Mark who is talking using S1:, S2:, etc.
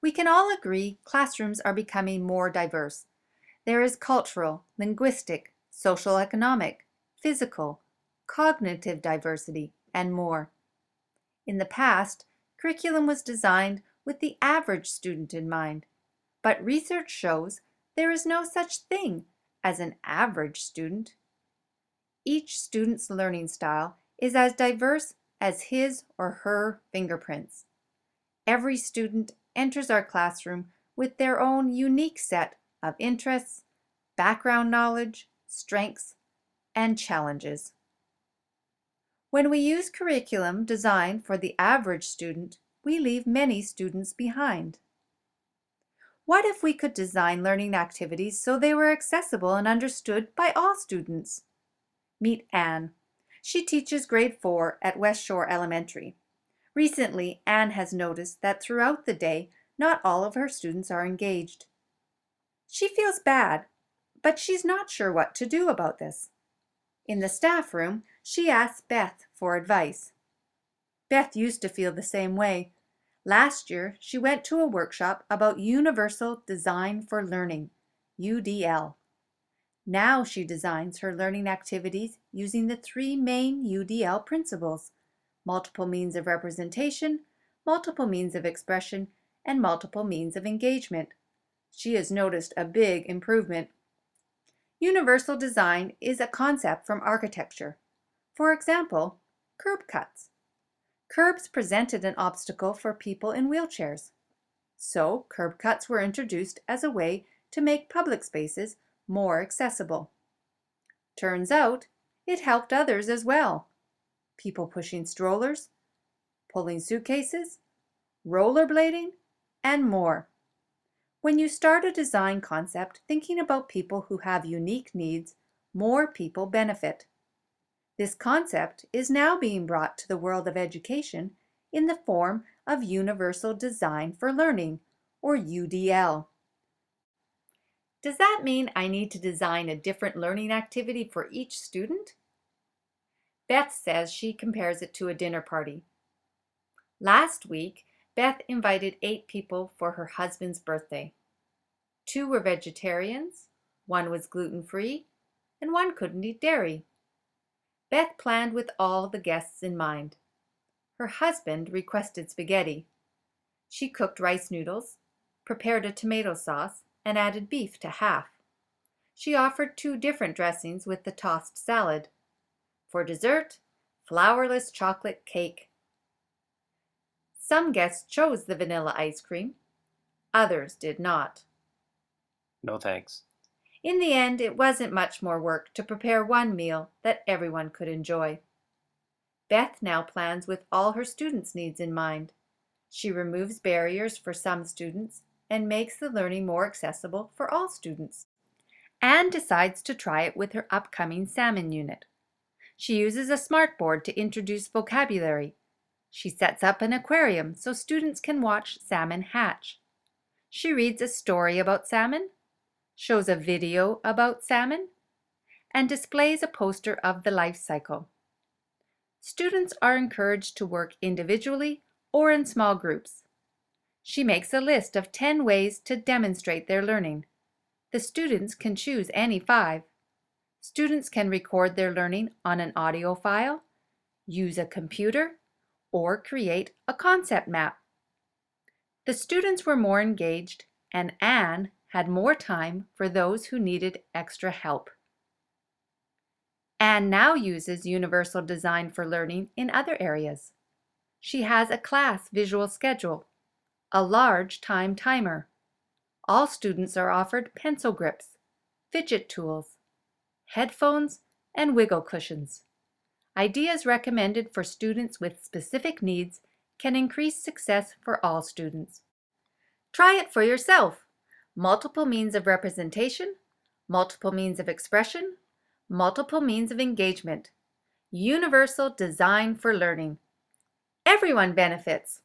S1: We can all agree classrooms are becoming more diverse. There is cultural, linguistic, social economic, physical, cognitive diversity, and more. In the past, curriculum was designed with the average student in mind, but research shows there is no such thing as an average student. Each student's learning style is as diverse as his or her fingerprints. Every student enters our classroom with their own unique set of interests, background knowledge, strengths, and challenges. When we use curriculum designed for the average student, we leave many students behind. What if we could design learning activities so they were accessible and understood by all students? Meet Anne. She teaches grade 4 at West Shore Elementary. Recently, Anne has noticed that throughout the day, not all of her students are engaged. She feels bad, but she's not sure what to do about this. In the staff room, she asks Beth for advice. Beth used to feel the same way. Last year, she went to a workshop about Universal Design for Learning, UDL. Now she designs her learning activities using the 3 main UDL principles: multiple means of representation, multiple means of expression, and multiple means of engagement. She has noticed a big improvement. Universal design is a concept from architecture. For example, curb cuts. Curbs presented an obstacle for people in wheelchairs. So, curb cuts were introduced as a way to make public spaces more accessible. Turns out, it helped others as well. People pushing strollers, pulling suitcases, rollerblading, and more. When you start a design concept thinking about people who have unique needs, more people benefit. This concept is now being brought to the world of education in the form of Universal Design for Learning, or UDL. Does that mean I need to design a different learning activity for each student? Beth says she compares it to a dinner party. Last week, Beth invited 8 people for her husband's birthday. 2 were vegetarians, 1 was gluten-free, and 1 couldn't eat dairy. Beth planned with all the guests in mind. Her husband requested spaghetti. She cooked rice noodles, prepared a tomato sauce, and added beef to half. She offered 2 different dressings with the tossed salad. For dessert, flourless chocolate cake. Some guests chose the vanilla ice cream. Others did not.
S2: No thanks.
S1: In the end, it wasn't much more work to prepare one meal that everyone could enjoy. Beth now plans with all her students' needs in mind. She removes barriers for some students and makes the learning more accessible for all students. Anne decides to try it with her upcoming salmon unit. She uses a smartboard to introduce vocabulary. She sets up an aquarium so students can watch salmon hatch. She reads a story about salmon, shows a video about salmon, and displays a poster of the life cycle. Students are encouraged to work individually or in small groups. She makes a list of 10 ways to demonstrate their learning. The students can choose any 5. Students can record their learning on an audio file, use a computer, or create a concept map. The students were more engaged, and Anne had more time for those who needed extra help. Anne now uses Universal Design for Learning in other areas. She has a class visual schedule, a large time timer. All students are offered pencil grips, fidget tools, headphones, and wiggle cushions. Ideas recommended for students with specific needs can increase success for all students. Try it for yourself. Multiple means of representation, multiple means of expression, multiple means of engagement. Universal Design for Learning. Everyone benefits.